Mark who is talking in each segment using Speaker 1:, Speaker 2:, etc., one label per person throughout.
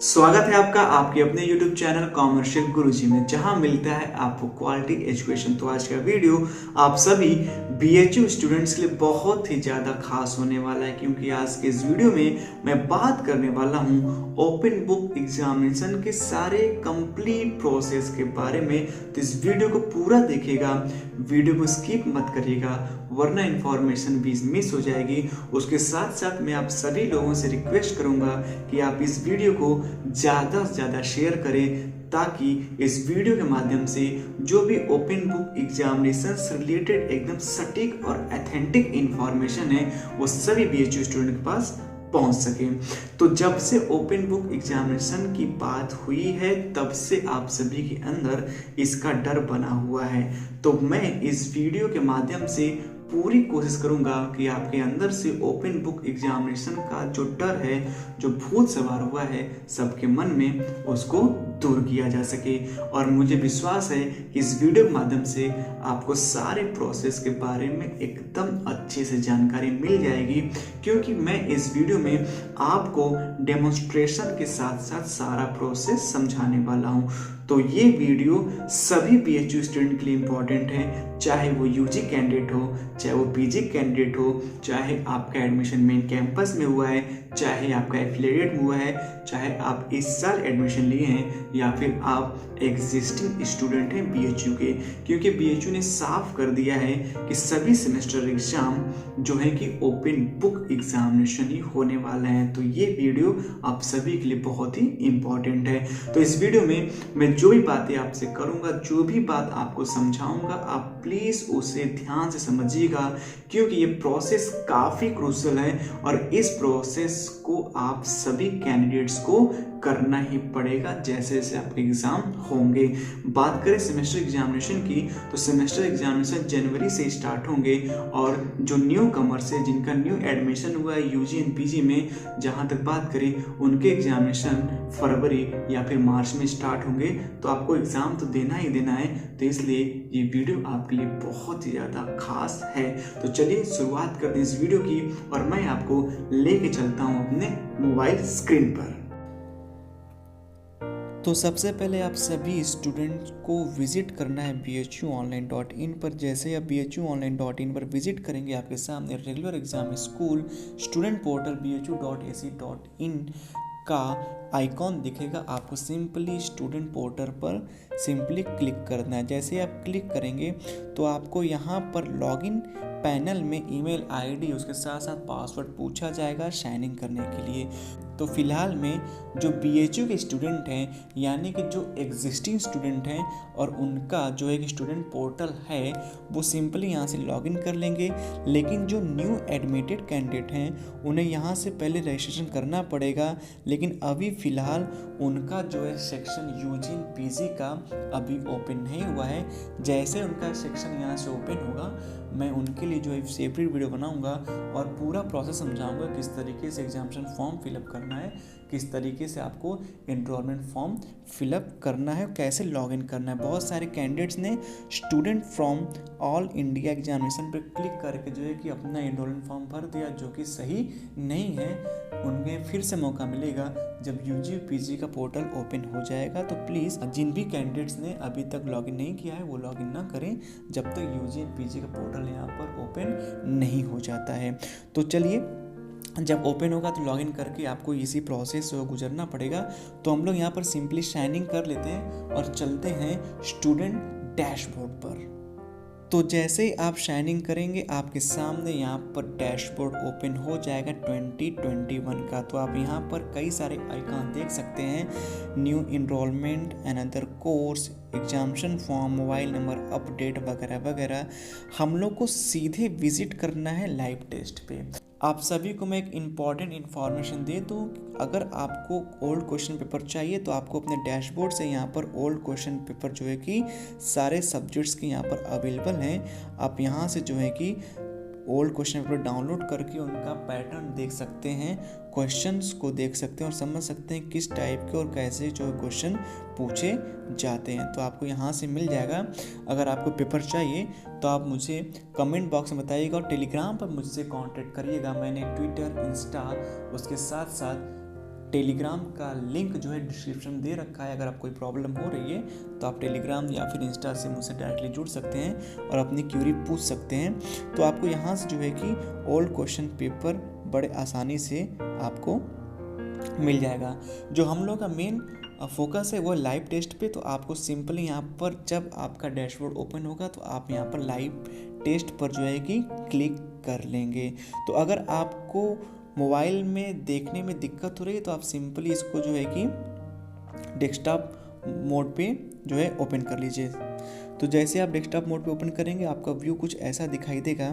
Speaker 1: स्वागत है आपका आपके अपने YouTube चैनल कॉमर्शियल गुरुजी में, जहां मिलता है आपको क्वालिटी एजुकेशन। तो आज का वीडियो आप सभी BHU स्टूडेंट्स के लिए बहुत ही ज़्यादा खास होने वाला है, क्योंकि आज के इस वीडियो में मैं बात करने वाला हूं ओपन बुक एग्जामिनेशन के सारे कंप्लीट प्रोसेस के बारे में। तो इस वीडियो को पूरा देखिएगा, वीडियो को स्किप मत करिएगा, वरना इंफॉर्मेशन भी मिस हो जाएगी। उसके साथ साथ मैं आप सभी लोगों से रिक्वेस्ट करूंगा कि आप इस वीडियो को ज़्यादा से ज़्यादा शेयर करें, ताकि इस वीडियो के माध्यम से जो भी ओपन बुक एग्जामिनेशन से रिलेटेड एकदम सटीक और ऑथेंटिक इंफॉर्मेशन है वो सभी BHU स्टूडेंट के पास पहुंच सके। तो जब से ओपन बुक एग्जामिनेशन की बात हुई है तब से आप सभी के अंदर इसका डर बना हुआ है। तो मैं इस वीडियो के माध्यम से पूरी कोशिश करूंगा कि आपके अंदर से ओपन बुक एग्जामिनेशन का जो डर है, जो भूत सवार हुआ है सबके मन में, उसको दूर किया जा सके। और मुझे विश्वास है कि इस वीडियो के माध्यम से आपको सारे प्रोसेस के बारे में एकदम अच्छे से जानकारी मिल जाएगी, क्योंकि मैं इस वीडियो में आपको डेमोन्स्ट्रेशन के साथ साथ सारा प्रोसेस समझाने वाला हूँ। तो ये वीडियो सभी BHU स्टूडेंट के लिए इम्पॉर्टेंट है, चाहे वो UG कैंडिडेट हो, चाहे वो PG कैंडिडेट हो, चाहे आपका एडमिशन मेन कैंपस में हुआ है, चाहे आपका एफिलिएटेड में हुआ है, चाहे आप इस साल एडमिशन लिए हैं या फिर आप एग्जिस्टिंग स्टूडेंट हैं BHU के। क्योंकि BHU ने साफ कर दिया है कि सभी सेमेस्टर एग्जाम जो है कि ओपन बुक एग्जामिनेशन ही होने वाला है। तो ये वीडियो आप सभी के लिए बहुत ही इम्पॉर्टेंट है। तो इस वीडियो में मैं जो भी बातें आपसे करूंगा, जो भी बात आपको समझाऊंगा, आप प्लीज उसे ध्यान से समझिएगा, क्योंकि ये प्रोसेस काफी क्रूशियल है और इस प्रोसेस को आप सभी कैंडिडेट्स को करना ही पड़ेगा जैसे जैसे आपके एग्जाम होंगे। बात करें सेमेस्टर एग्जामिनेशन की, तो सेमेस्टर एग्जामिनेशन जनवरी से स्टार्ट होंगे और जो न्यू कमर्स है, जिनका न्यू एडमिशन हुआ है UG एंड PG में, जहां तक बात करें उनके एग्जामिनेशन फरवरी या फिर मार्च में स्टार्ट होंगे। तो आपको एग्जाम तो देना ही देना है, तो इसलिए ये वीडियो आपके लिए बहुत ही ज़्यादा खास है। तो चलिए शुरुआत करते हैं इस वीडियो की, और मैं आपको लेके चलता हूँ अपने मोबाइल स्क्रीन पर।
Speaker 2: तो सबसे पहले आप सभी स्टूडेंट्स को विजिट करना है bhuonline.in पर। जैसे आप bhuonline.in पर विजिट करेंगे, आपके सामने regular exam school student portal bhu.ac.in का आइकॉन दिखेगा। आपको सिंपली स्टूडेंट पोर्टल पर सिंपली क्लिक करना है। जैसे आप क्लिक करेंगे तो आपको यहाँ पर लॉगिन पैनल में ईमेल ID उसके साथ साथ पासवर्ड पूछा जाएगा साइन इन करने के लिए। तो फिलहाल में जो BHU के स्टूडेंट हैं, यानी कि जो एग्जिस्टिंग स्टूडेंट हैं और उनका जो एक स्टूडेंट पोर्टल है, वो सिंपली यहाँ से लॉगिन कर लेंगे। लेकिन जो न्यू एडमिटेड कैंडिडेट हैं उन्हें यहाँ से पहले रजिस्ट्रेशन करना पड़ेगा। लेकिन अभी फ़िलहाल उनका जो है सेक्शन UG एंड PG का अभी ओपन नहीं हुआ है। जैसे उनका सेक्शन यहाँ से ओपन होगा, मैं उनके लिए जो है सेपरेट वीडियो बनाऊंगा और पूरा प्रोसेस समझाऊंगा किस तरीके से एग्जामिनेशन फॉर्म फिलअप करना है, किस तरीके से आपको एनरोलमेंट फॉर्म फिलअप करना है, कैसे लॉगिन करना है। बहुत सारे कैंडिडेट्स ने student from all India examination पर क्लिक करके जो है कि अपना एनरोलमेंट फॉर्म भर दिया, जो कि सही नहीं है। उन्हें फिर से मौका मिलेगा जब UG PG का पोर्टल ओपन हो जाएगा। तो प्लीज़ जिन भी कैंडिडेट्स ने अभी तक लॉगिन नहीं किया है वो लॉगिन ना करें जब तक UG एंड PG का पोर्टल यहाँ पर ओपन नहीं हो जाता है। तो चलिए, जब ओपन होगा तो लॉगिन करके आपको इसी प्रोसेस से गुजरना पड़ेगा। तो हम लोग यहाँ पर सिंपली साइन इन कर लेते हैं और चलते हैं स्टूडेंट डैशबोर्ड पर। तो जैसे ही आप साइन इन करेंगे, आपके सामने यहाँ पर डैशबोर्ड ओपन हो जाएगा 2021 का। तो आप यहाँ पर कई सारे आइकॉन देख सकते हैं, new enrollment, another course, examination form, mobile number update वगैरह वगैरह। हम लोग को सीधे विजिट करना है लाइव टेस्ट पे। आप सभी को मैं एक इम्पॉर्टेंट इन्फॉर्मेशन दे दूँ, अगर आपको ओल्ड क्वेश्चन पेपर चाहिए तो आपको अपने डैशबोर्ड से यहाँ पर ओल्ड क्वेश्चन पेपर जो है कि सारे सब्जेक्ट्स के यहाँ पर अवेलेबल हैं। आप यहाँ से जो है कि ओल्ड क्वेश्चन पेपर डाउनलोड करके उनका पैटर्न देख सकते हैं, क्वेश्चंस को देख सकते हैं और समझ सकते हैं किस टाइप के और कैसे जो क्वेश्चन पूछे जाते हैं। तो आपको यहाँ से मिल जाएगा। अगर आपको पेपर चाहिए तो आप मुझे कमेंट बॉक्स में बताइएगा और टेलीग्राम पर मुझसे कांटेक्ट करिएगा। मैंने ट्विटर, इंस्टा, उसके साथ साथ टेलीग्राम का लिंक जो है डिस्क्रिप्शन दे रखा है। अगर आप कोई प्रॉब्लम हो रही है तो आप टेलीग्राम या फिर इंस्टा से मुझसे डायरेक्टली जुड़ सकते हैं और अपनी क्यूरी पूछ सकते हैं। तो आपको यहाँ से जो है कि ओल्ड क्वेश्चन पेपर बड़े आसानी से आपको मिल जाएगा। जो हम लोग का मेन फोकस है वो लाइव टेस्ट पे। तो आपको सिंपली यहाँ पर जब आपका डैशबोर्ड ओपन होगा तो आप यहाँ पर लाइव टेस्ट पर जो है कि क्लिक कर लेंगे। तो अगर आपको मोबाइल में देखने में दिक्कत हो रही है तो आप सिंपली इसको जो है कि डेस्कटॉप मोड पे जो है ओपन कर लीजिए। तो जैसे आप डेस्कटॉप मोड पे ओपन करेंगे आपका व्यू कुछ ऐसा दिखाई देगा।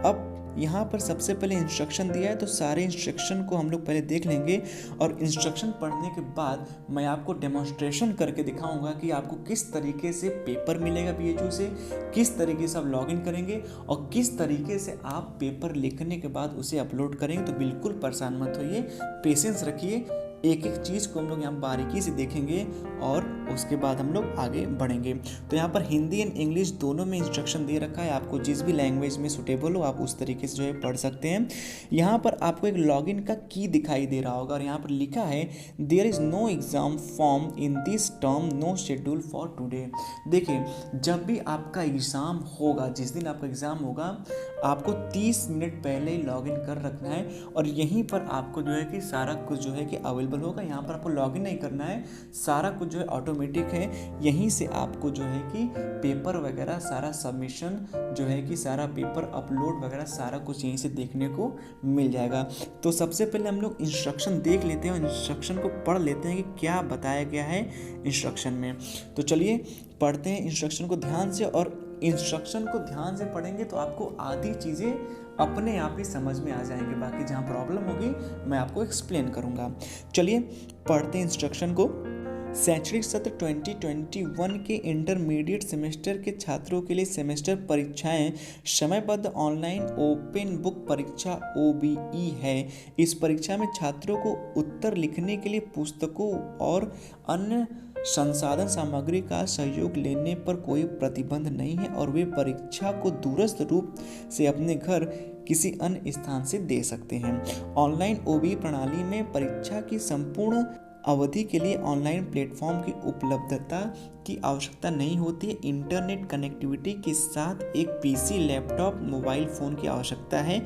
Speaker 2: अब यहाँ पर सबसे पहले इंस्ट्रक्शन दिया है तो सारे इंस्ट्रक्शन को हम लोग पहले देख लेंगे और इंस्ट्रक्शन पढ़ने के बाद मैं आपको डेमोन्स्ट्रेशन करके दिखाऊंगा कि आपको किस तरीके से पेपर मिलेगा BHU से, किस तरीके से आप लॉगिन करेंगे और किस तरीके से आप पेपर लिखने के बाद उसे अपलोड करेंगे। तो बिल्कुल परेशान मत होइए, पेशेंस रखिए, एक एक चीज़ को हम लोग यहाँ बारीकी से देखेंगे और उसके बाद हम लोग आगे बढ़ेंगे। तो यहाँ पर हिंदी एंड इंग्लिश दोनों में इंस्ट्रक्शन दे रखा है, आपको जिस भी लैंग्वेज में सूटेबल हो आप उस तरीके से जो है पढ़ सकते हैं। यहाँ पर आपको एक लॉगिन का की दिखाई दे रहा होगा और यहाँ पर लिखा है there is no exam form in this term, no schedule for today. देखिए, जब भी आपका एग्ज़ाम होगा, जिस दिन आपका एग्ज़ाम होगा, आपको 30 मिनट पहले ही लॉगिन कर रखना है और यहीं पर आपको जो है कि सारा कुछ जो है कि अवेलेबल होगा। यहाँ पर आपको लॉगिन नहीं करना है, सारा कुछ जो है ऑटोमेटिक है। यहीं से आपको जो है कि पेपर वगैरह सारा सबमिशन जो है कि सारा पेपर अपलोड वगैरह सारा कुछ यहीं से देखने को मिल जाएगा। तो सबसे पहले हम लोग इंस्ट्रक्शन देख लेते हैं और इंस्ट्रक्शन को पढ़ लेते हैं कि क्या बताया गया है इंस्ट्रक्शन में। तो चलिए पढ़ते हैं इंस्ट्रक्शन को ध्यान से, और इंस्ट्रक्शन को ध्यान से पढ़ेंगे तो आपको आधी चीज़ें अपने आप ही समझ में आ जाएंगे। बाकी जहाँ प्रॉब्लम होगी मैं आपको एक्सप्लेन करूँगा। चलिए पढ़ते हैं इंस्ट्रक्शन को। शैक्षणिक सत्र 2021 के इंटरमीडिएट सेमेस्टर के छात्रों के लिए सेमेस्टर परीक्षाएं समयबद्ध ऑनलाइन ओपन बुक परीक्षा OBE है। इस परीक्षा में छात्रों को उत्तर लिखने के लिए पुस्तकों और अन्य संसाधन सामग्री का सहयोग लेने पर कोई प्रतिबंध नहीं है और वे परीक्षा को दूरस्थ रूप से अपने घर किसी अन्य स्थान से दे सकते हैं। ऑनलाइन OBE प्रणाली में परीक्षा की संपूर्ण अवधि के लिए ऑनलाइन प्लेटफॉर्म की उपलब्धता की आवश्यकता नहीं होती है। इंटरनेट कनेक्टिविटी के साथ एक PC, लैपटॉप, मोबाइल फ़ोन की आवश्यकता है।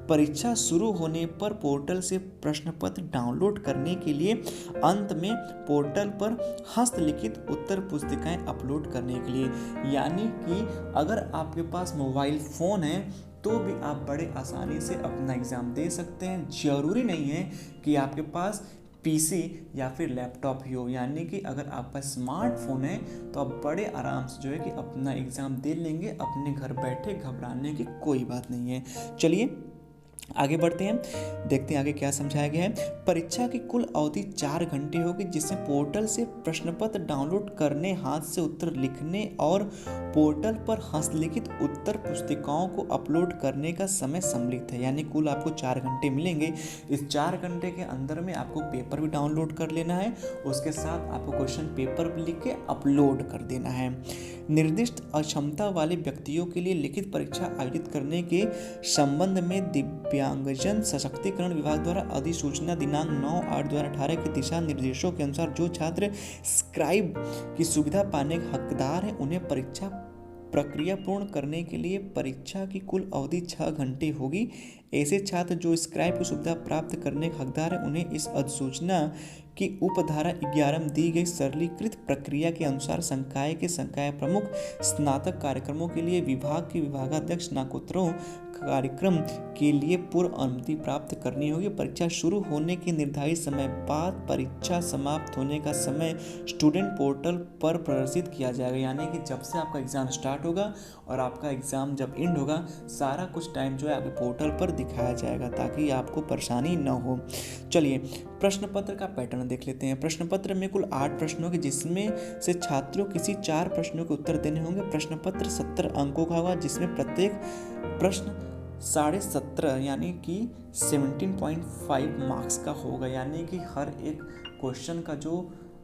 Speaker 2: परीक्षा शुरू होने पर पोर्टल से प्रश्न पत्र डाउनलोड करने के लिए, अंत में पोर्टल पर हस्तलिखित उत्तर पुस्तिकाएं अपलोड करने के लिए। यानी कि अगर आपके पास मोबाइल फ़ोन है तो भी आप बड़े आसानी से अपना एग्ज़ाम दे सकते हैं। ज़रूरी नहीं है कि आपके पास PC या फिर लैपटॉप ही हो। यानी कि अगर आपके पास स्मार्टफोन है तो आप बड़े आराम से जो है कि अपना एग्ज़ाम दे लेंगे, अपने घर बैठे, घबराने की कोई बात नहीं है। चलिए आगे बढ़ते हैं, देखते हैं आगे क्या समझाया गया है। परीक्षा की कुल अवधि 4 घंटे होगी, जिसमें पोर्टल से प्रश्न पत्र डाउनलोड करने, हाथ से उत्तर लिखने और पोर्टल पर हस्तलिखित उत्तर पुस्तिकाओं को अपलोड करने का समय सम्मिलित है। यानी कुल आपको 4 घंटे मिलेंगे। इस 4 घंटे के अंदर में आपको पेपर भी डाउनलोड कर लेना है, उसके साथ आपको क्वेश्चन पेपर भी लिख के अपलोड कर देना है। निर्दिष्ट अक्षमता वाले व्यक्तियों के लिए लिखित परीक्षा आयोजित करने के संबंध में दिव्यांगजन सशक्तिकरण विभाग द्वारा अधिसूचना दिनांक 9/8/2018 के दिशा निर्देशों के अनुसार जो छात्र स्क्राइब की सुविधा पाने के हकदार हैं उन्हें परीक्षा प्रक्रिया पूर्ण करने के लिए परीक्षा की कुल अवधि 6 घंटे होगी। ऐसे छात्र जो स्क्राइब की सुविधा प्राप्त करने के हकदार हैं उन्हें इस अधिसूचना की उपधारा 11 में दी गई सरलीकृत प्रक्रिया के अनुसार संकाय के संकाय प्रमुख, स्नातक कार्यक्रमों के लिए विभाग के विभागाध्यक्ष, स्नातकोत्तरों कार्यक्रम के लिए पूर्व अनुमति प्राप्त करनी होगी। परीक्षा शुरू होने के निर्धारित समय बाद परीक्षा समाप्त होने का समय स्टूडेंट पोर्टल पर प्रदर्शित किया जाएगा। यानी कि जब से आपका एग्ज़ाम स्टार्ट होगा और आपका एग्ज़ाम जब एंड होगा, सारा कुछ टाइम जो है आपके पोर्टल पर दिखाया जाएगा ताकि आपको परेशानी न हो। चलिए प्रश्न पत्र का पैटर्न देख लेते हैं। प्रश्न पत्र में कुल 8 प्रश्न होंगे, जिसमें से छात्रों किसी 4 प्रश्नों के उत्तर देने होंगे। प्रश्न पत्र 70 अंकों का होगा, जिसमें प्रत्येक प्रश्न 17.5 यानी कि 17.5 मार्क्स का होगा। यानी कि हर एक क्वेश्चन का जो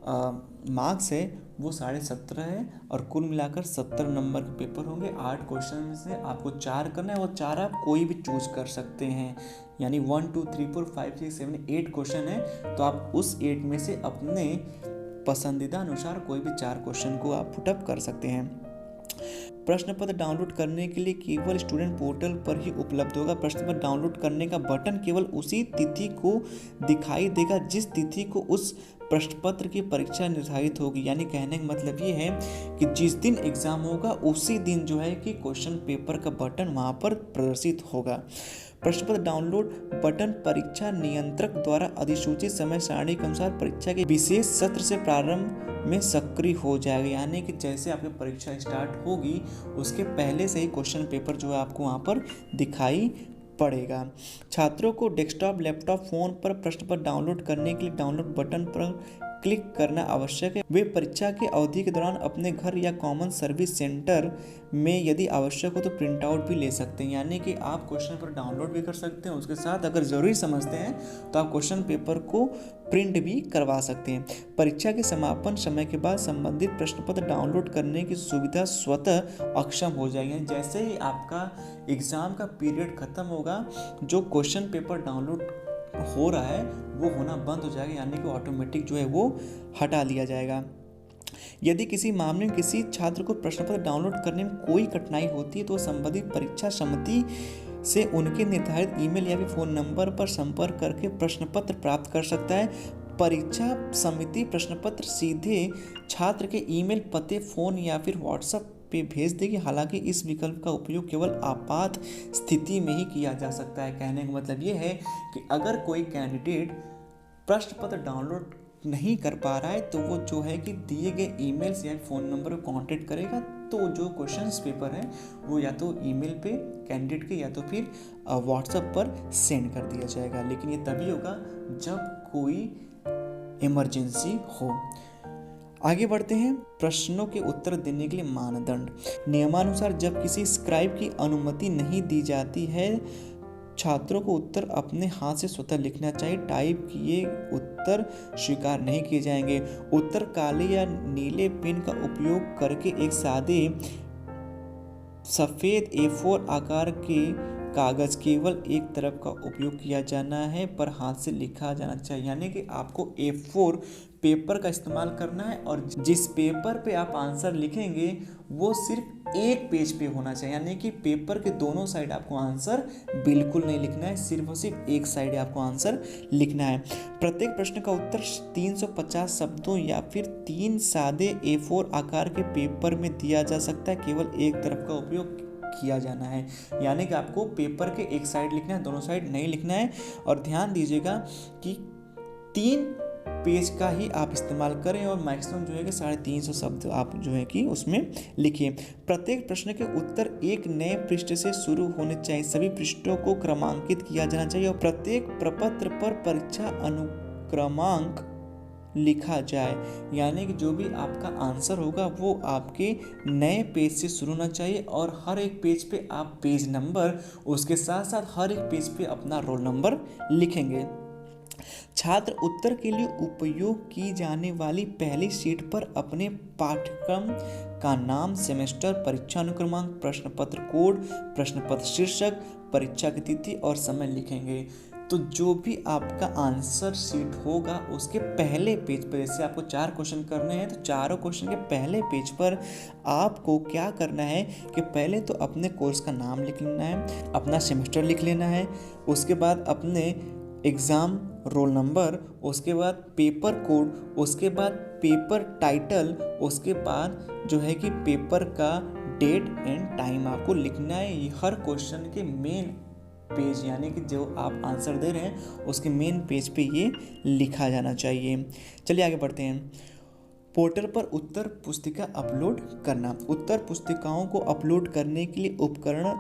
Speaker 2: मार्क्स है वो 17.5 है और कुल मिलाकर 70 नंबर के पेपर होंगे। 8 क्वेश्चन में से आपको 4 करना है और 4 आप कोई भी चूज कर सकते हैं, यानी 1 2 3 4 5 6 7 8 क्वेश्चन है तो आप उस 8 में से अपने पसंदीदा अनुसार कोई भी 4 क्वेश्चन को आप पुटअप कर सकते हैं। प्रश्न पत्र डाउनलोड करने के लिए केवल स्टूडेंट पोर्टल पर ही उपलब्ध होगा। प्रश्न पत्र डाउनलोड करने का बटन केवल उसी तिथि को दिखाई देगा जिस तिथि को उस प्रश्न पत्र की परीक्षा निर्धारित होगी। यानी कहने का मतलब ये है कि जिस दिन एग्जाम होगा उसी दिन जो है कि क्वेश्चन पेपर का बटन वहाँ पर प्रदर्शित होगा। प्रश्न पत्र डाउनलोड बटन परीक्षा नियंत्रक द्वारा अधिसूचित समय सारणी के अनुसार परीक्षा के विशेष सत्र से प्रारंभ में सक्रिय हो जाएगा। यानी कि जैसे आपकी परीक्षा स्टार्ट होगी उसके पहले से ही क्वेश्चन पेपर जो है आपको वहाँ पर दिखाई पड़ेगा। छात्रों को डेस्कटॉप, लैपटॉप, फोन पर प्रश्न पत्र डाउनलोड करने के लिए डाउनलोड बटन पर क्लिक करना आवश्यक है। वे परीक्षा की अवधि के दौरान अपने घर या कॉमन सर्विस सेंटर में यदि आवश्यक हो तो प्रिंट आउट भी ले सकते हैं। यानी कि आप क्वेश्चन पेपर डाउनलोड भी कर सकते हैं, उसके साथ अगर ज़रूरी समझते हैं तो आप क्वेश्चन पेपर को प्रिंट भी करवा सकते हैं। परीक्षा के समापन समय के बाद संबंधित प्रश्न पत्र डाउनलोड करने की सुविधा स्वतः अक्षम हो जाएगी। जैसे ही आपका एग्ज़ाम का पीरियड खत्म होगा, जो क्वेश्चन पेपर डाउनलोड हो रहा है वो होना बंद हो जाएगा, यानी कि ऑटोमेटिक जो है वो हटा लिया जाएगा। यदि किसी मामले में किसी छात्र को प्रश्न पत्र डाउनलोड करने में कोई कठिनाई होती है तो संबंधित परीक्षा समिति से उनके निर्धारित ईमेल या फिर फ़ोन नंबर पर संपर्क करके प्रश्न पत्र प्राप्त कर सकता है। परीक्षा समिति प्रश्न पत्र सीधे छात्र के ईमेल पते, फ़ोन या फिर व्हाट्सएप पे भेज देगी। हालांकि इस विकल्प का उपयोग केवल आपात स्थिति में ही किया जा सकता है। कहने का मतलब ये है कि अगर कोई कैंडिडेट प्रश्न पत्र डाउनलोड नहीं कर पा रहा है तो वो जो है कि दिए गए ईमेल से या फ़ोन नंबर पर कांटेक्ट करेगा, तो जो क्वेश्चंस पेपर है वो या तो ईमेल पे कैंडिडेट के या तो फिर व्हाट्सएप पर सेंड कर दिया जाएगा। लेकिन ये तभी होगा जब कोई इमरजेंसी हो। आगे बढ़ते हैं। प्रश्नों के उत्तर देने के लिए मानदंड। नियमानुसार जब किसी स्क्राइब की अनुमति नहीं दी जाती है, छात्रों को उत्तर अपने हाथ से स्वतः लिखना चाहिए। टाइप किए उत्तर स्वीकार नहीं किए जाएंगे। उत्तर काले या नीले पेन का उपयोग करके एक सादे सफ़ेद A4 आकार के कागज़ केवल एक तरफ का उपयोग किया जाना है पर हाथ से लिखा जाना चाहिए। यानी कि आपको A4 पेपर का इस्तेमाल करना है और जिस पेपर पे आप आंसर लिखेंगे वो सिर्फ एक पेज पे होना चाहिए। यानी कि पेपर के दोनों साइड आपको आंसर बिल्कुल नहीं लिखना है, सिर्फ और सिर्फ एक साइड आपको आंसर लिखना है। प्रत्येक प्रश्न का उत्तर 350 शब्दों या फिर 3 सादे A4 आकार के पेपर में दिया जा सकता है। केवल एक तरफ का उपयोग किया जाना है। यानी कि आपको पेपर के एक साइड लिखना है, दोनों साइड नहीं लिखना है। और ध्यान दीजिएगा कि 3 पेज का ही आप इस्तेमाल करें और मैक्सिमम जो है कि 350 शब्द आप जो है कि उसमें लिखिए। प्रत्येक प्रश्न के उत्तर एक नए पृष्ठ से शुरू होने चाहिए। सभी पृष्ठों को क्रमांकित किया जाना चाहिए और प्रत्येक प्रपत्र पर परीक्षा अनुक्रमांक लिखा जाए। यानी कि जो भी आपका आंसर होगा वो आपके नए पेज से शुरू होना चाहिए और हर एक पेज पे आप पेज नंबर, उसके साथ साथ हर एक पेज पे अपना रोल नंबर लिखेंगे। छात्र उत्तर के लिए उपयोग की जाने वाली पहली शीट पर अपने पाठ्यक्रम का नाम, सेमेस्टर, परीक्षा अनुक्रमांक, प्रश्न पत्र कोड, प्रश्न पत्र शीर्षक, परीक्षा की तिथि और समय लिखेंगे। तो जो भी आपका आंसर शीट होगा उसके पहले पेज पर, जैसे आपको 4 क्वेश्चन करने हैं तो चारों क्वेश्चन के पहले पेज पर आपको क्या करना है कि पहले तो अपने कोर्स का नाम लिख लेना है, अपना सेमेस्टर लिख लेना है, उसके बाद अपने एग्ज़ाम रोल नंबर, उसके बाद पेपर कोड, उसके बाद पेपर टाइटल, उसके बाद जो है कि पेपर का डेट एंड टाइम आपको लिखना है। हर क्वेश्चन के मेन पेज यानी कि जो आप आंसर दे रहे हैं उसके मेन पेज पे ये लिखा जाना चाहिए। चलिए आगे बढ़ते हैं। पोर्टल पर उत्तर पुस्तिका अपलोड करना। उत्तर पुस्तिकाओं को अपलोड करने के लिए उपकरण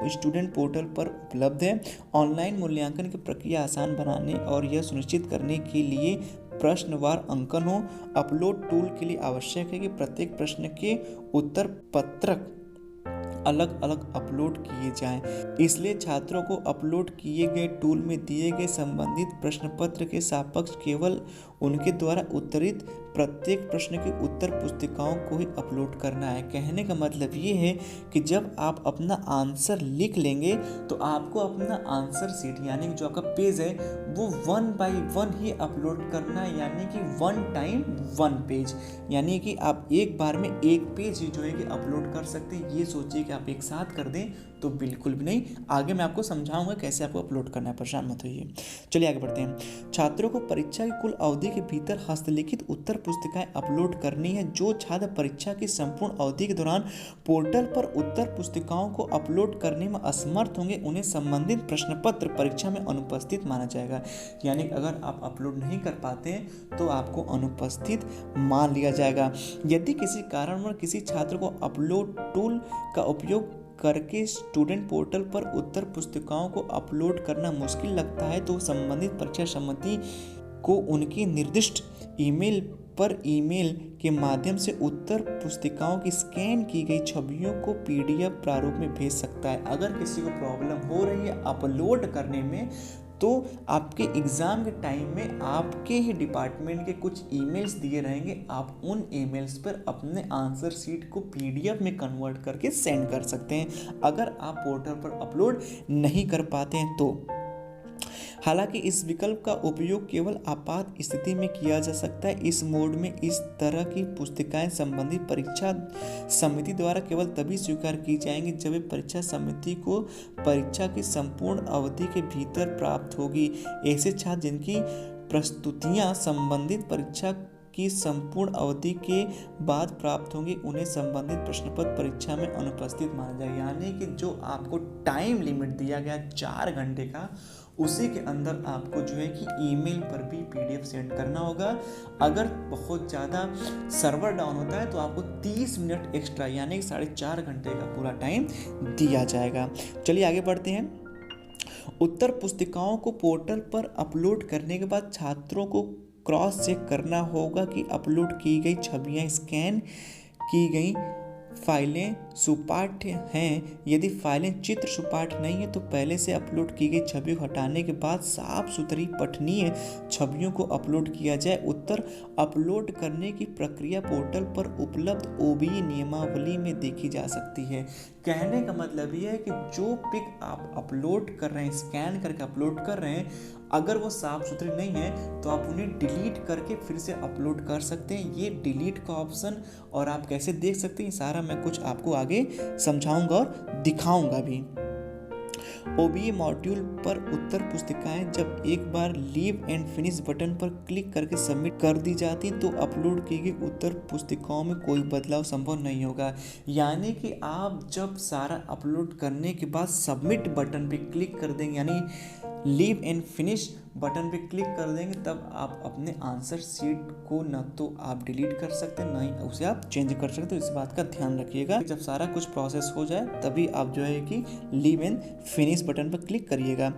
Speaker 2: स्टूडेंट पोर्टल पर उपलब्ध है। ऑनलाइन मूल्यांकन की प्रक्रिया आसान बनाने और यह सुनिश्चित करने के लिए प्रश्नवार अंकन हो। अपलोड टूल के लिए आवश्यक है कि प्रत्येक प्रश्न के उत्तर पत्रक अलग अलग अपलोड किए जाएं। इसलिए छात्रों को अपलोड किए गए टूल में दिए गए संबंधित प्रश्न पत्र के सापेक्ष केवल उनके द्वारा उत्तरित प्रत्येक प्रश्न की उत्तर पुस्तिकाओं को ही अपलोड करना है। कहने का मतलब ये है कि जब आप अपना आंसर लिख लेंगे तो आपको अपना आंसर सीट यानी कि जो आपका पेज है वो 1 बाय 1 ही अपलोड करना है, यानी कि 1 टाइम 1 पेज, यानी कि आप एक बार में एक पेज ही जो है कि अपलोड कर सकते हैं। ये सोचिए कि आप एक साथ कर दें तो बिल्कुल भी नहीं। आगे मैं आपको समझाऊंगा कैसे आपको अपलोड करना है, परेशान मत होइए। चलिए आगे बढ़ते हैं। छात्रों को परीक्षा की कुल अवधि के भीतर हस्तलिखित उत्तर पुस्तिकाएं अपलोड करनी है। जो छात्र परीक्षा की संपूर्ण अवधि के दौरान पोर्टल पर उत्तर पुस्तिकाओं को अपलोड करने में असमर्थ होंगे उन्हें संबंधित प्रश्न पत्र परीक्षा में अनुपस्थित माना जाएगा। यानी अगर आप अपलोड नहीं कर पाते हैं तो आपको अनुपस्थित मान लिया जाएगा। यदि किसी कारणवश किसी छात्र को अपलोड टूल का उपयोग करके स्टूडेंट पोर्टल पर उत्तर पुस्तिकाओं को अपलोड करना मुश्किल लगता है तो संबंधित परीक्षा समिति को उनकी निर्दिष्ट ईमेल पर ईमेल के माध्यम से उत्तर पुस्तिकाओं की स्कैन की गई छवियों को पीडीएफ प्रारूप में भेज सकता है। अगर किसी को प्रॉब्लम हो रही है अपलोड करने में तो आपके एग्ज़ाम के टाइम में आपके ही डिपार्टमेंट के कुछ ईमेल्स दिए रहेंगे, आप उन ईमेल्स पर अपने आंसर शीट को पीडीएफ में कन्वर्ट करके सेंड कर सकते हैं अगर आप पोर्टल पर अपलोड नहीं कर पाते हैं तो। हालांकि इस विकल्प का उपयोग केवल आपात स्थिति में किया जा सकता है। इस मोड में इस तरह की पुस्तिकाएं संबंधित परीक्षा समिति द्वारा केवल तभी स्वीकार की जाएंगी जब परीक्षा समिति को परीक्षा की संपूर्ण अवधि के भीतर प्राप्त होगी। ऐसे छात्र जिनकी प्रस्तुतियां संबंधित परीक्षा की संपूर्ण अवधि के बाद प्राप्त होंगे उन्हें संबंधित प्रश्न पत्र परीक्षा में अनुपस्थित माना जाएगा। यानी कि जो आपको टाइम लिमिट दिया गया 4 घंटे का, उसी के अंदर आपको जो है कि ईमेल पर भी पीडीएफ सेंड करना होगा। अगर बहुत ज़्यादा सर्वर डाउन होता है तो आपको 30 मिनट एक्स्ट्रा यानी कि 4.5 घंटे का पूरा टाइम दिया जाएगा। चलिए आगे बढ़ते हैं। उत्तर पुस्तिकाओं को पोर्टल पर अपलोड करने के बाद छात्रों को क्रॉस चेक करना होगा कि अपलोड की गई छवियां स्कैन की गई फाइलें सुपाठ्य हैं। यदि फाइलें चित्र सुपाठ्य नहीं है तो पहले से अपलोड की गई छवि को हटाने के बाद साफ सुथरी पठनीय छवियों को अपलोड किया जाए। उत्तर अपलोड करने की प्रक्रिया पोर्टल पर उपलब्ध ओबीई नियमावली में देखी जा सकती है। कहने का मतलब ये है कि जो पिक आप अपलोड कर रहे हैं, स्कैन करके अपलोड कर रहे हैं, अगर वो साफ सुथरी नहीं है तो आप उन्हें डिलीट करके फिर से अपलोड कर सकते हैं। ये डिलीट का ऑप्शन और आप कैसे देख सकते हैं सारा मैं कुछ आपको आगे समझाऊंगा और दिखाऊंगा भी। ओबीई मॉड्यूल पर उत्तर पुस्तिकाएं जब एक बार लीव एंड फिनिश बटन पर क्लिक करके सबमिट कर दी जाती तो अपलोड की गई उत्तर पुस्तिकाओं में कोई बदलाव संभव नहीं होगा। यानी कि आप जब सारा अपलोड करने के बाद सबमिट बटन पे क्लिक कर देंगे यानी लीव एंड फिनिश बटन पे क्लिक कर देंगे तब आप अपने आंसर शीट को न तो आप डिलीट कर सकते हैं न ही उसे आप चेंज कर सकते हो। इस बात का ध्यान रखिएगा। जब सारा कुछ प्रोसेस हो जाए तभी आप जो है कि लीव एंड फिनिश बटन पर क्लिक करिएगा।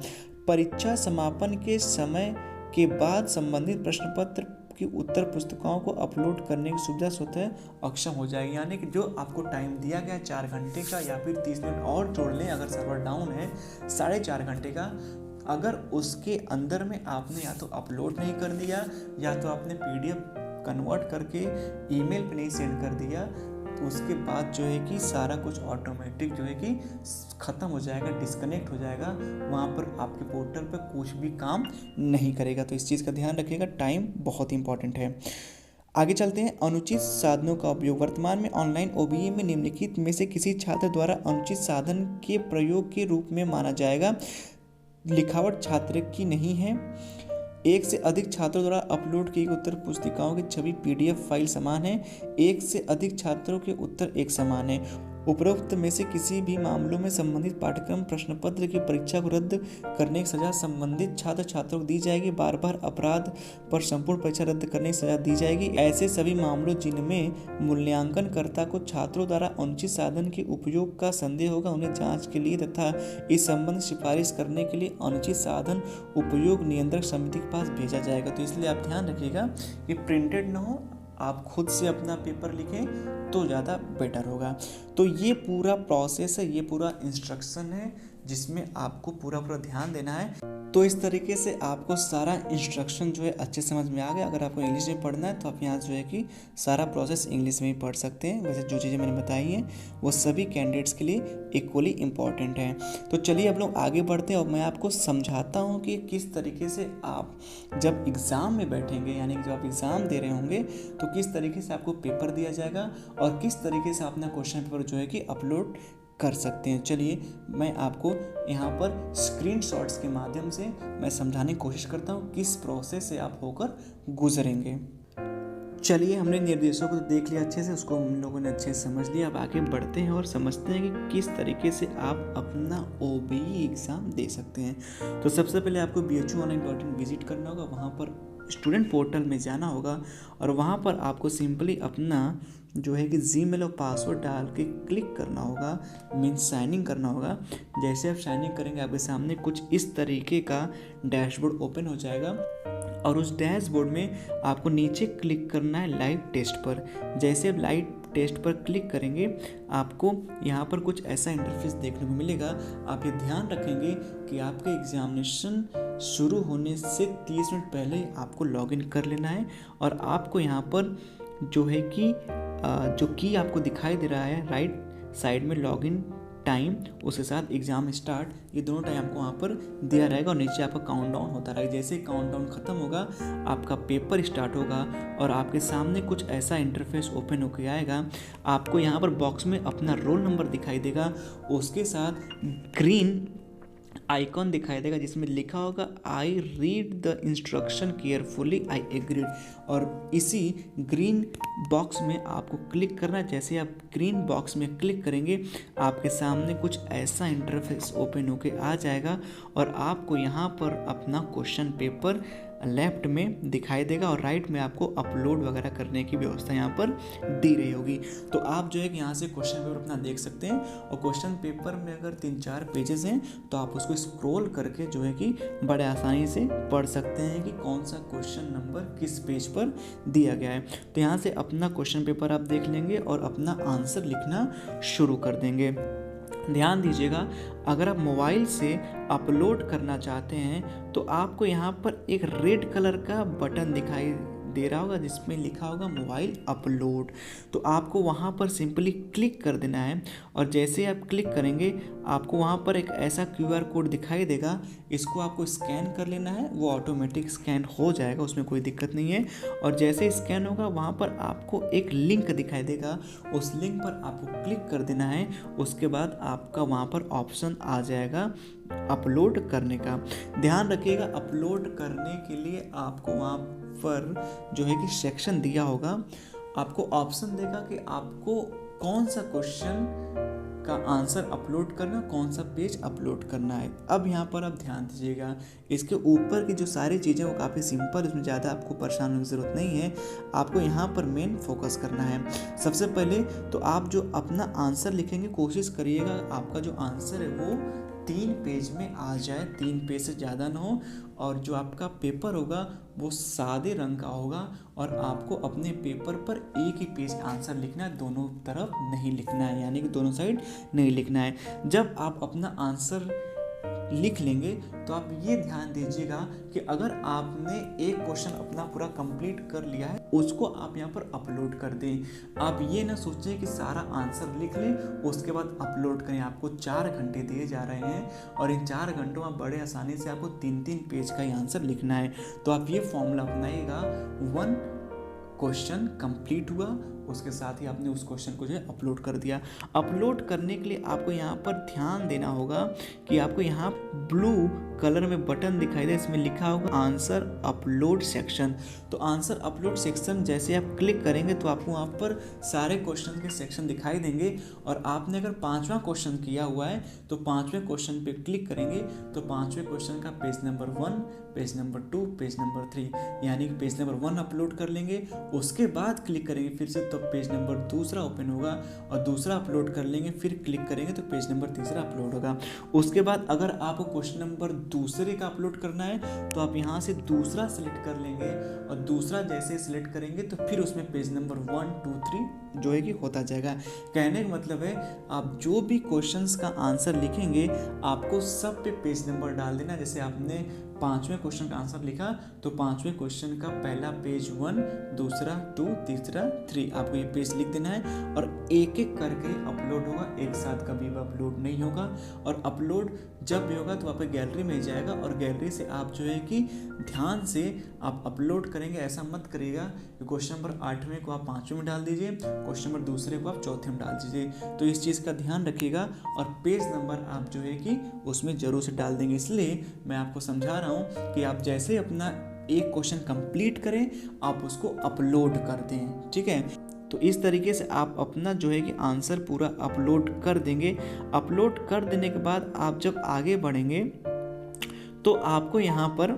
Speaker 2: परीक्षा समापन के समय के बाद संबंधित प्रश्न पत्र की उत्तर पुस्तिकाओं को अपलोड करने की सुविधा स्वतः अक्षम हो जाएगी। यानी कि जो आपको टाइम दिया गया 4 घंटे का या फिर 30 मिनट और जोड़ लें अगर सर्वर डाउन है 4.5 घंटे का, अगर उसके अंदर में आपने या तो अपलोड नहीं कर दिया या तो आपने पीडीएफ कन्वर्ट करके ईमेल पे नहीं सेंड कर दिया तो उसके बाद जो है कि सारा कुछ ऑटोमेटिक जो है कि ख़त्म हो जाएगा, डिस्कनेक्ट हो जाएगा। वहाँ पर आपके पोर्टल पर कुछ भी काम नहीं करेगा। तो इस चीज़ का ध्यान रखिएगा, टाइम बहुत इंपॉर्टेंट है। आगे चलते हैं। अनुचित साधनों का उपयोग। वर्तमान में ऑनलाइन ओबीई में निम्नलिखित में से किसी छात्र द्वारा अनुचित साधन के प्रयोग के रूप में माना जाएगा। लिखावट छात्र की नहीं है। एक से अधिक छात्रों द्वारा अपलोड की गई उत्तर पुस्तिकाओं की छवि पीडीएफ फाइल समान है। एक से अधिक छात्रों के उत्तर एक समान है। उपरोक्त में से किसी भी मामलों में संबंधित पाठ्यक्रम प्रश्न पत्र की परीक्षा को रद्द करने की सजा संबंधित छात्रों को दी जाएगी। बार बार अपराध पर संपूर्ण परीक्षा रद्द करने की सजा दी जाएगी। ऐसे सभी मामलों जिनमें मूल्यांकनकर्ता को छात्रों द्वारा अनुचित साधन के उपयोग का संदेह होगा उन्हें जांच के लिए तथा इस संबंध सिफारिश करने के लिए अनुचित साधन उपयोग नियंत्रक समिति के पास भेजा जाएगा। तो इसलिए आप ध्यान रखिएगा कि प्रिंटेड ना हो, आप खुद से अपना पेपर लिखें तो ज़्यादा बेटर होगा। तो ये पूरा प्रोसेस है, ये पूरा इंस्ट्रक्शन है जिसमें आपको पूरा ध्यान देना है। तो इस तरीके से आपको सारा इंस्ट्रक्शन जो है अच्छे समझ में आ गया। अगर आपको इंग्लिश में पढ़ना है तो आप यहाँ जो है कि सारा प्रोसेस इंग्लिश में ही पढ़ सकते हैं। वैसे जो चीज़ें मैंने बताई हैं वो सभी कैंडिडेट्स के लिए इक्वली इम्पॉर्टेंट हैं। तो चलिए अब लोग आगे बढ़ते हैं और मैं आपको समझाता हूँ कि किस तरीके से आप जब एग्ज़ाम में बैठेंगे, यानी कि जब आप एग्ज़ाम दे रहे होंगे तो किस तरीके से आपको पेपर दिया जाएगा और किस तरीके से अपना क्वेश्चन पेपर जो है कि अपलोड कर सकते हैं। चलिए मैं आपको यहाँ पर स्क्रीनशॉट्स के माध्यम से मैं समझाने की कोशिश करता हूँ किस प्रोसेस से आप होकर गुजरेंगे। चलिए हमने निर्देशों को तो देख लिया अच्छे से, उसको हम लोगों ने अच्छे से समझ लिया। अब आगे बढ़ते हैं और समझते हैं कि किस तरीके से आप अपना OBE एग्ज़ाम दे सकते हैं। तो सबसे पहले आपको bhuonline.in विजिट करना होगा, वहाँ पर स्टूडेंट पोर्टल में जाना होगा और वहाँ पर आपको सिंपली अपना जो है कि जीमेल और पासवर्ड डाल के क्लिक करना होगा, मीन्स साइनिंग करना होगा। जैसे आप साइनिंग करेंगे आपके सामने कुछ इस तरीके का डैशबोर्ड ओपन हो जाएगा और उस डैशबोर्ड में आपको नीचे क्लिक करना है लाइव टेस्ट पर। जैसे आप लाइव टेस्ट पर क्लिक करेंगे आपको यहाँ पर कुछ ऐसा इंटरफेस देखने को मिलेगा। आप ये ध्यान रखेंगे कि आपका एग्जामिनेशन शुरू होने से 30 मिनट पहले आपको लॉगिन कर लेना है और आपको यहाँ पर जो है कि जो की आपको दिखाई दे रहा है राइट साइड में लॉगिन टाइम, उसके साथ एग्ज़ाम स्टार्ट, ये दोनों टाइम आपको वहाँ पर दिया रहेगा और नीचे आपका काउंटडाउन होता रहेगा। जैसे काउंटडाउन ख़त्म होगा आपका पेपर स्टार्ट होगा और आपके सामने कुछ ऐसा इंटरफेस ओपन होकर आएगा। आपको यहाँ पर बॉक्स में अपना रोल नंबर दिखाई देगा, उसके साथ ग्रीन आइकॉन दिखाई देगा जिसमें लिखा होगा I read the instruction carefully I agreed, और इसी ग्रीन बॉक्स में आपको क्लिक करना है। जैसे आप ग्रीन बॉक्स में क्लिक करेंगे आपके सामने कुछ ऐसा इंटरफेस ओपन होके आ जाएगा और आपको यहाँ पर अपना क्वेश्चन पेपर लेफ्ट में दिखाई देगा और राइट में आपको अपलोड वगैरह करने की व्यवस्था यहाँ पर दी रही होगी। तो आप जो है कि यहाँ से क्वेश्चन पेपर अपना देख सकते हैं और क्वेश्चन पेपर में अगर 3-4 पेजेस हैं तो आप उसको स्क्रॉल करके जो है कि बड़े आसानी से पढ़ सकते हैं कि कौन सा क्वेश्चन नंबर किस पेज पर दिया गया है। तो यहाँ से अपना क्वेश्चन पेपर आप देख लेंगे और अपना आंसर लिखना शुरू कर देंगे। ध्यान दीजिएगा, अगर आप मोबाइल से अपलोड करना चाहते हैं तो आपको यहाँ पर एक रेड कलर का बटन दिखाई दे रहा होगा जिसमें लिखा होगा मोबाइल अपलोड। तो आपको वहाँ पर सिंपली क्लिक कर देना है और जैसे आप क्लिक करेंगे आपको वहाँ पर एक ऐसा QR कोड दिखाई देगा, इसको आपको स्कैन कर लेना है। वो ऑटोमेटिक स्कैन हो जाएगा, उसमें कोई दिक्कत नहीं है। और जैसे स्कैन होगा वहाँ पर आपको एक लिंक दिखाई देगा, उस लिंक पर आपको क्लिक कर देना है। उसके बाद आपका वहाँ पर ऑप्शन आ जाएगा अपलोड करने का। ध्यान रखिएगा, अपलोड करने के लिए आपको वहाँ पर जो है कि सेक्शन दिया होगा, आपको ऑप्शन देगा कि आपको कौन सा क्वेश्चन का आंसर अपलोड करना, कौन सा पेज अपलोड करना है। अब यहाँ पर आप ध्यान दीजिएगा, इसके ऊपर की जो सारी चीज़ें वो काफ़ी सिंपल, इसमें ज़्यादा आपको परेशान होने की ज़रूरत नहीं है। आपको यहाँ पर मेन फोकस करना है। सबसे पहले तो आप जो अपना आंसर लिखेंगे कोशिश करिएगा आपका जो आंसर है वो 3 पेज में आ जाए, 3 पेज से ज़्यादा ना हो, और जो आपका पेपर होगा वो सादे रंग का होगा और आपको अपने पेपर पर एक ही पेज आंसर लिखना है, दोनों तरफ नहीं लिखना है, यानी कि दोनों साइड नहीं लिखना है। जब आप अपना आंसर लिख लेंगे तो आप ये ध्यान दीजिएगा कि अगर आपने एक क्वेश्चन अपना पूरा कंप्लीट कर लिया है उसको आप यहाँ पर अपलोड कर दें। आप ये ना सोचें कि सारा आंसर लिख लें उसके बाद अपलोड करें। आपको 4 घंटे दिए जा रहे हैं और इन 4 घंटों में बड़े आसानी से आपको 3-3 पेज का ही आंसर लिखना है। तो आप ये फॉर्मूला अपनाइएगा, 1 क्वेश्चन कंप्लीट हुआ उसके साथ ही आपने उस क्वेश्चन को जो है अपलोड कर दिया। अपलोड करने के लिए आपको यहाँ पर ध्यान देना होगा कि आपको यहाँ ब्लू कलर में बटन दिखाई दे, इसमें लिखा होगा आंसर अपलोड सेक्शन। तो आंसर अपलोड सेक्शन जैसे आप क्लिक करेंगे तो आपको वहाँ पर सारे क्वेश्चन के सेक्शन दिखाई देंगे और आपने अगर 5वां क्वेश्चन किया हुआ है तो 5वें क्वेश्चन पे क्लिक करेंगे तो 5वें क्वेश्चन का page number 1, page number 2, page number 3, यानी कि पेज नंबर 1 अपलोड कर लेंगे उसके बाद क्लिक करेंगे फिर से तो पेज नंबर दूसरा ओपन होगा और दूसरा अपलोड कर लेंगे, फिर क्लिक करेंगे तो पेज नंबर तीसरा अपलोड होगा। उसके बाद अगर आपको क्वेश्चन नंबर दूसरे का अपलोड करना है तो आप यहाँ से दूसरा सेलेक्ट कर लेंगे और दूसरा जैसे सेलेक्ट करेंगे तो फिर उसमें पेज नंबर 1 2 3 जो है कि होता जाएगा। कहने का मतलब है आप जो भी क्वेश्चंस का आंसर लिखेंगे आपको सब पे पेज नंबर डाल देना। जैसे आपने 5वें क्वेश्चन का आंसर लिखा तो 5वें क्वेश्चन का पहला पेज 1, दूसरा 2, तीसरा 3 आपको ये पेज लिख देना है और एक एक करके अपलोड होगा, एक साथ कभी भी अपलोड नहीं होगा। और अपलोड जब भी होगा तो आपके गैलरी में जाएगा और गैलरी से आप जो है कि ध्यान से आप अपलोड करेंगे। ऐसा मत करिएगा कि क्वेश्चन नंबर 8वें को आप 5वें में डाल दीजिए, क्वेश्चन नंबर दूसरे को आप 4थे में डाल दीजिए। तो इस चीज़ का ध्यान रखिएगा और पेज नंबर आप जो है कि उसमें ज़रूर से डाल देंगे। इसलिए मैं आपको समझा रहा हूँ कि आप जैसे अपना एक क्वेश्चन कंप्लीट करें आप उसको अपलोड कर दें, ठीक है। तो इस तरीके से आप अपना जो है कि आंसर पूरा अपलोड कर देंगे। अपलोड कर देने के बाद आप जब आगे बढ़ेंगे तो आपको यहाँ पर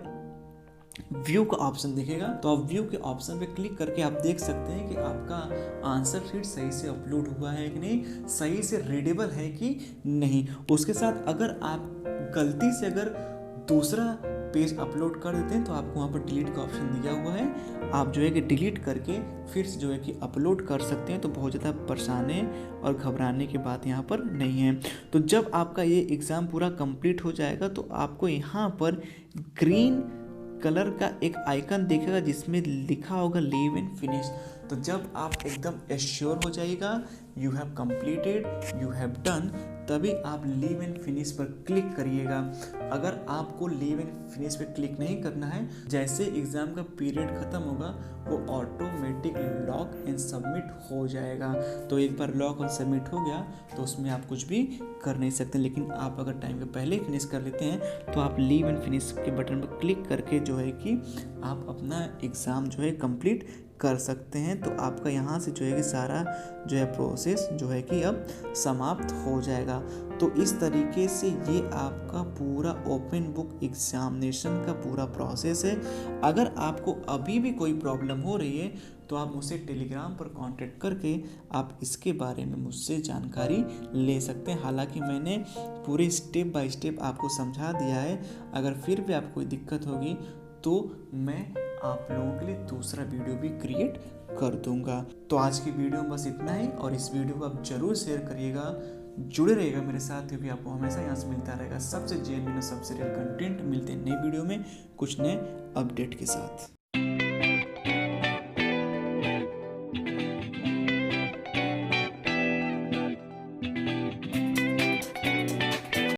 Speaker 2: व्यू का ऑप्शन दिखेगा। तो आप व्यू के ऑप्शन पे क्लिक करके आप देख सकते हैं कि आपका आंसर शीट सही से अपलोड हुआ है कि नहीं, सही से रीडेबल है कि नहीं। उसके साथ अगर आप गलती से अगर दूसरा पेज अपलोड कर देते हैं तो आपको वहाँ पर डिलीट का ऑप्शन दिया हुआ है। आप जो है कि डिलीट करके फिर से जो है कि अपलोड कर सकते हैं। तो बहुत ज़्यादा परेशानी और घबराने की बात यहाँ पर नहीं है। तो जब आपका ये एग्ज़ाम पूरा कंप्लीट हो जाएगा तो आपको यहाँ पर ग्रीन कलर का एक आइकन दिखेगा जिसमें लिखा होगा लीव एंड फिनिश। तो जब आप एकदम एश्योर हो जाएगा you have completed, you have done, तभी आप लीव एंड फिनिश पर क्लिक करिएगा। अगर आपको लीव एंड फिनिश पर क्लिक नहीं करना है, जैसे एग्ज़ाम का पीरियड ख़त्म होगा वो ऑटोमेटिक लॉक एंड सबमिट हो जाएगा। तो एक बार लॉक और सबमिट हो गया तो उसमें आप कुछ भी कर नहीं सकते। लेकिन आप अगर टाइम के पहले फिनिश कर लेते हैं तो आप लीव एंड फिनिश के बटन पर क्लिक करके जो है कि आप अपना एग्ज़ाम जो है कंप्लीट कर सकते हैं। तो आपका यहाँ से जो है कि सारा जो है प्रोसेस जो है कि अब समाप्त हो जाएगा। तो इस तरीके से ये आपका पूरा ओपन बुक एग्जामिनेशन का पूरा प्रोसेस है। अगर आपको अभी भी कोई प्रॉब्लम हो रही है तो आप मुझसे टेलीग्राम पर कांटेक्ट करके आप इसके बारे में मुझसे जानकारी ले सकते हैं। हालांकि मैंने पूरे स्टेप बाय स्टेप आपको समझा दिया है। अगर फिर भी आपको कोई दिक्कत होगी तो मैं आप लोगों के लिए दूसरा वीडियो भी क्रिएट कर दूंगा। तो आज की वीडियो में बस इतना ही और इस वीडियो को आप जरूर शेयर करिएगा, जुड़े रहिएगा मेरे साथ, क्योंकि आपको हमेशा यहाँ से मिलता रहेगा सबसे जेन्युइन सबसे रियल कंटेंट। मिलते हैं नई वीडियो में कुछ नए अपडेट के साथ।